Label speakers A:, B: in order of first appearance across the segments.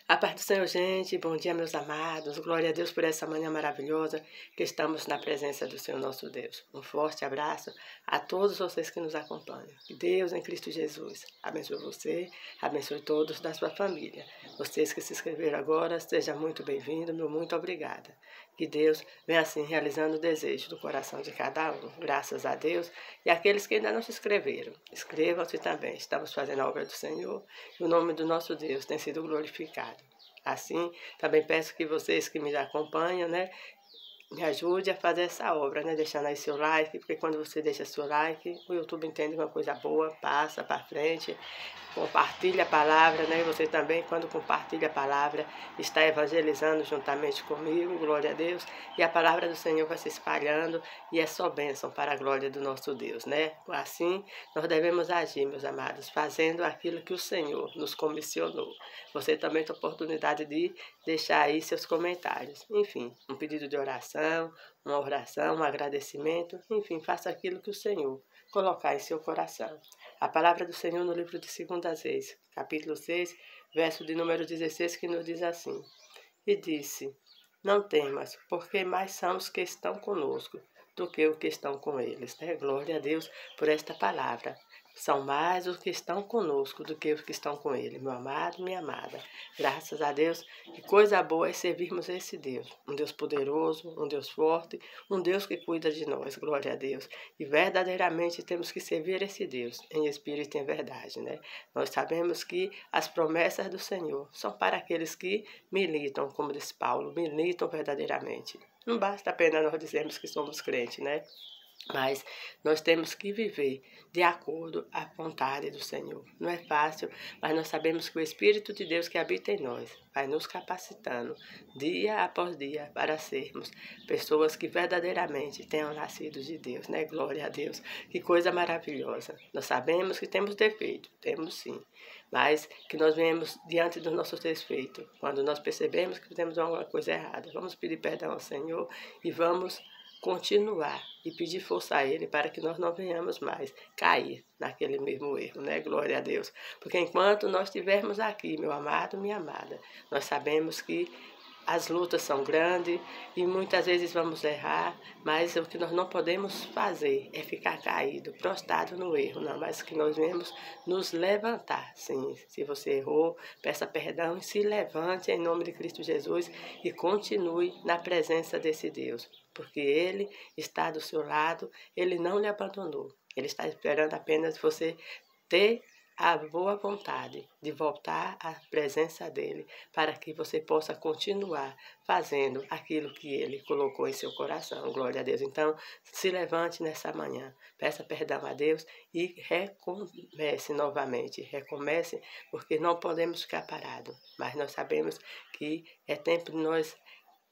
A: A paz do Senhor, gente. Bom dia, meus amados. Glória a Deus por essa manhã maravilhosa que estamos na presença do Senhor nosso Deus. Um forte abraço a todos vocês que nos acompanham. Que Deus em Cristo Jesus abençoe você, abençoe todos da sua família. Vocês que se inscreveram agora, seja muito bem-vindo, meu muito obrigada. Que Deus venha assim realizando o desejo do coração de cada um. Graças a Deus. E aqueles que ainda não se inscreveram, inscrevam-se também. Estamos fazendo a obra do Senhor e o nome do nosso Deus tem sido glorificado. Assim, também peço que vocês que me acompanham, me ajude a fazer essa obra, deixando aí seu like, porque quando você deixa seu like, o YouTube entende uma coisa boa, passa para frente, compartilha a palavra, e você também, quando compartilha a palavra, está evangelizando juntamente comigo, glória a Deus, e a palavra do Senhor vai se espalhando, e é só bênção para a glória do nosso Deus, Assim, nós devemos agir, meus amados, fazendo aquilo que o Senhor nos comissionou. Você também tem a oportunidade de deixar aí seus comentários, enfim, um pedido de oração, uma oração, um agradecimento, enfim, faça aquilo que o Senhor colocar em seu coração. A palavra do Senhor no livro de 2 Reis, capítulo 6, verso de número 16, que nos diz assim: E disse, não temas, porque mais são os que estão conosco do que os que estão com eles. Glória a Deus por esta palavra. São mais os que estão conosco do que os que estão com ele. Meu amado, minha amada. Graças a Deus, que coisa boa é servirmos esse Deus. Um Deus poderoso, um Deus forte, um Deus que cuida de nós. Glória a Deus. E verdadeiramente temos que servir esse Deus, em espírito e em verdade. Nós sabemos que as promessas do Senhor são para aqueles que militam, como diz Paulo, militam verdadeiramente. Não basta apenas nós dizermos que somos crentes, Mas nós temos que viver de acordo à vontade do Senhor. Não é fácil, mas nós sabemos que o Espírito de Deus que habita em nós vai nos capacitando dia após dia para sermos pessoas que verdadeiramente tenham nascido de Deus, Glória a Deus. Que coisa maravilhosa. Nós sabemos que temos defeito, temos sim, mas que nós venhamos diante dos nossos defeitos. Quando nós percebemos que fizemos alguma coisa errada, vamos pedir perdão ao Senhor e vamos continuar e pedir força a Ele para que nós não venhamos mais cair naquele mesmo erro, Glória a Deus. Porque enquanto nós estivermos aqui, meu amado, minha amada, nós sabemos que as lutas são grandes e muitas vezes vamos errar, mas o que nós não podemos fazer é ficar caído, prostrado no erro, não, mas que nós venhamos nos levantar. Sim, se você errou, peça perdão e se levante em nome de Cristo Jesus e continue na presença desse Deus, porque Ele está do seu lado, Ele não lhe abandonou, Ele está esperando apenas você ter a boa vontade de voltar à presença dEle, para que você possa continuar fazendo aquilo que Ele colocou em seu coração. Glória a Deus. Então, se levante nessa manhã, peça perdão a Deus e recomece novamente. Recomece, porque não podemos ficar parados, mas nós sabemos que é tempo de nós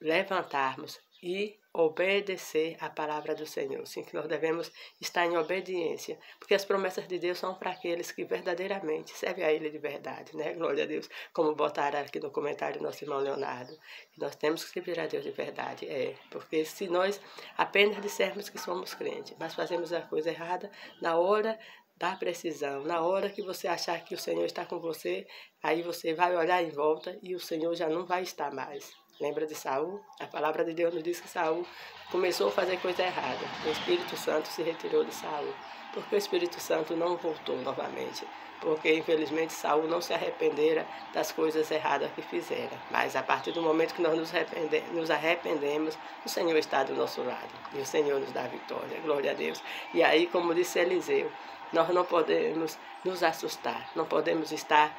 A: levantarmos e obedecer a palavra do Senhor. Sim, que nós devemos estar em obediência, porque as promessas de Deus são para aqueles que verdadeiramente servem a Ele de verdade, Glória a Deus, como botaram aqui no comentário do nosso irmão Leonardo, que nós temos que servir a Deus de verdade, porque se nós apenas dissermos que somos crentes, mas fazemos a coisa errada, na hora da precisão, na hora que você achar que o Senhor está com você, aí você vai olhar em volta e o Senhor já não vai estar mais. Lembra de Saul? A palavra de Deus nos diz que Saul começou a fazer coisa errada. O Espírito Santo se retirou de Saul. Porque o Espírito Santo não voltou novamente. Porque, infelizmente, Saul não se arrependera das coisas erradas que fizera. Mas, a partir do momento que nós nos arrependemos, o Senhor está do nosso lado. E o Senhor nos dá a vitória. Glória a Deus. E aí, como disse Eliseu, nós não podemos nos assustar. Não podemos estar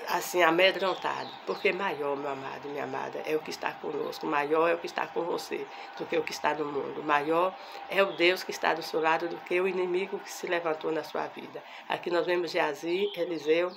A: assim, amedrontado, porque maior, meu amado, minha amada, é o que está conosco, maior é o que está com você do que o que está no mundo, maior é o Deus que está do seu lado do que o inimigo que se levantou na sua vida. Aqui nós vemos Geazi, Eliseu.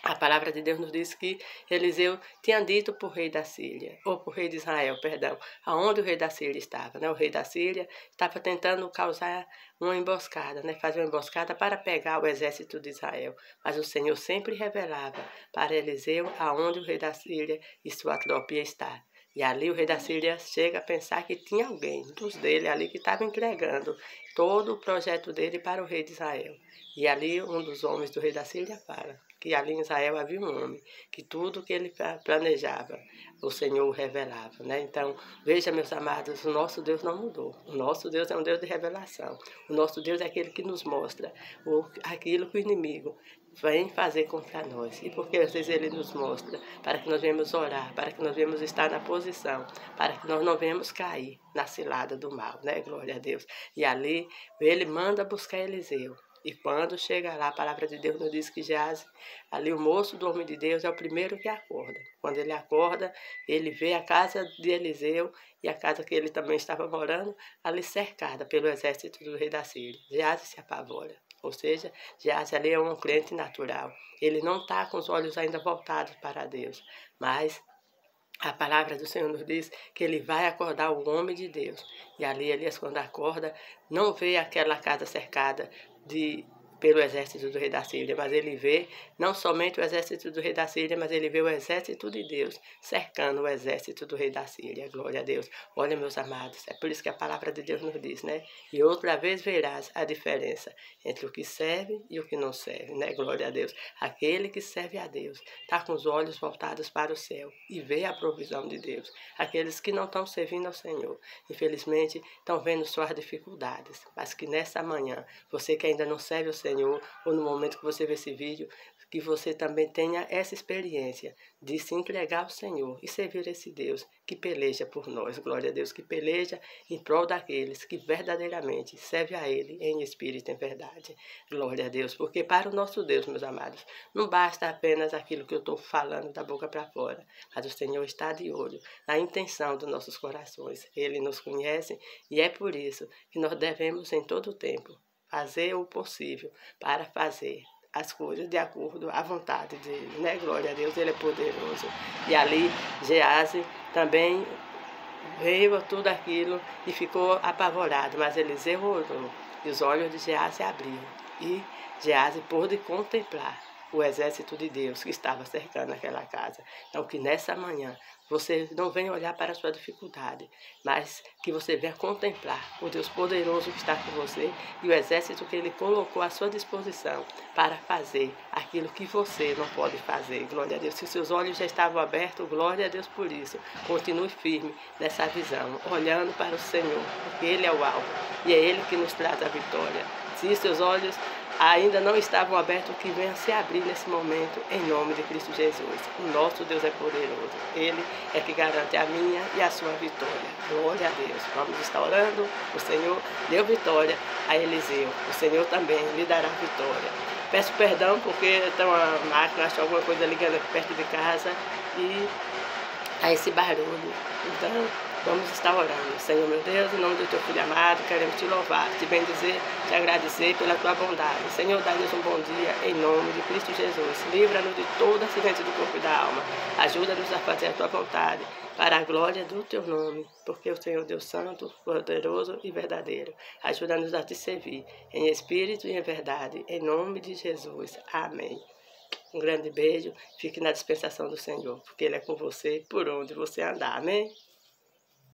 A: A palavra de Deus nos diz que Eliseu tinha dito para o rei da Síria, ou para o rei de Israel, perdão, aonde o rei da Síria estava. O rei da Síria estava tentando causar uma emboscada, fazer uma emboscada para pegar o exército de Israel. Mas o Senhor sempre revelava para Eliseu aonde o rei da Síria e sua tropa está. E ali o rei da Síria chega a pensar que tinha alguém dos dele ali que estava entregando todo o projeto dele para o rei de Israel. E ali um dos homens do rei da Síria fala que ali em Israel havia um homem, que tudo que ele planejava, o Senhor revelava, né? Então, veja, meus amados, o nosso Deus não mudou. O nosso Deus é um Deus de revelação. O nosso Deus é aquele que nos mostra aquilo que o inimigo vem fazer contra nós. E porque às vezes ele nos mostra, para que nós venhamos orar, para que nós venhamos estar na posição, para que nós não venhamos cair na cilada do mal, né? Glória a Deus. E ali, ele manda buscar Eliseu. E quando chega lá, a palavra de Deus nos diz que Geazi, ali o moço do homem de Deus, é o primeiro que acorda. Quando ele acorda, ele vê a casa de Eliseu e a casa que ele também estava morando, ali cercada pelo exército do rei da Síria. Geazi se apavora. Ou seja, Geazi ali é um crente natural. Ele não está com os olhos ainda voltados para Deus, mas a palavra do Senhor nos diz que ele vai acordar o homem de Deus. E ali, Elias, quando acorda, não vê aquela casa cercada pelo exército do rei da Síria, mas ele vê não somente o exército do rei da Síria, mas ele vê o exército de Deus cercando o exército do rei da Síria. Glória a Deus. Olha, meus amados, é por isso que a palavra de Deus nos diz, né? E outra vez verás a diferença entre o que serve e o que não serve, né? Glória a Deus. Aquele que serve a Deus está com os olhos voltados para o céu e vê a provisão de Deus. Aqueles que não estão servindo ao Senhor, infelizmente, estão vendo suas dificuldades, mas que nessa manhã, você que ainda não serve ao Senhor, ou no momento que você vê esse vídeo, que você também tenha essa experiência de se entregar ao Senhor e servir esse Deus que peleja por nós. Glória a Deus, que peleja em prol daqueles que verdadeiramente servem a Ele em espírito e em verdade. Glória a Deus, porque para o nosso Deus, meus amados, não basta apenas aquilo que eu estou falando da boca para fora, mas o Senhor está de olho na intenção dos nossos corações. Ele nos conhece e é por isso que nós devemos em todo o tempo fazer o possível para fazer as coisas de acordo à vontade dele, né? Glória a Deus, ele é poderoso. E ali, Geazi também veio tudo aquilo e ficou apavorado, mas Eliseu orou e os olhos de Geazi abriram. E Geazi pôde contemplar o exército de Deus que estava cercando aquela casa. Então, que nessa manhã você não venha olhar para a sua dificuldade, mas que você venha contemplar o Deus poderoso que está com você e o exército que Ele colocou à sua disposição para fazer aquilo que você não pode fazer. Glória a Deus. Se seus olhos já estavam abertos, glória a Deus por isso. Continue firme nessa visão, olhando para o Senhor, porque Ele é o alvo e é Ele que nos traz a vitória. Se seus olhos ainda não estavam abertos, que venha se abrir nesse momento, em nome de Cristo Jesus. O nosso Deus é poderoso. Ele é que garante a minha e a sua vitória. Glória a Deus. Vamos estar orando. O Senhor deu vitória a Eliseu. O Senhor também lhe dará vitória. Peço perdão porque tem uma máquina, acho alguma coisa ligando aqui perto de casa e há esse barulho. Então, vamos estar orando. Senhor, meu Deus, em nome do teu Filho amado, queremos te louvar, te bendizer, te agradecer pela tua bondade. Senhor, dá-nos um bom dia, em nome de Cristo Jesus. Livra-nos de todo acidente do corpo e da alma. Ajuda-nos a fazer a tua vontade, para a glória do teu nome, porque o Senhor Deus Santo, poderoso e verdadeiro. Ajuda-nos a te servir, em espírito e em verdade, em nome de Jesus. Amém. Um grande beijo, fique na dispensação do Senhor, porque Ele é com você por onde você andar. Amém?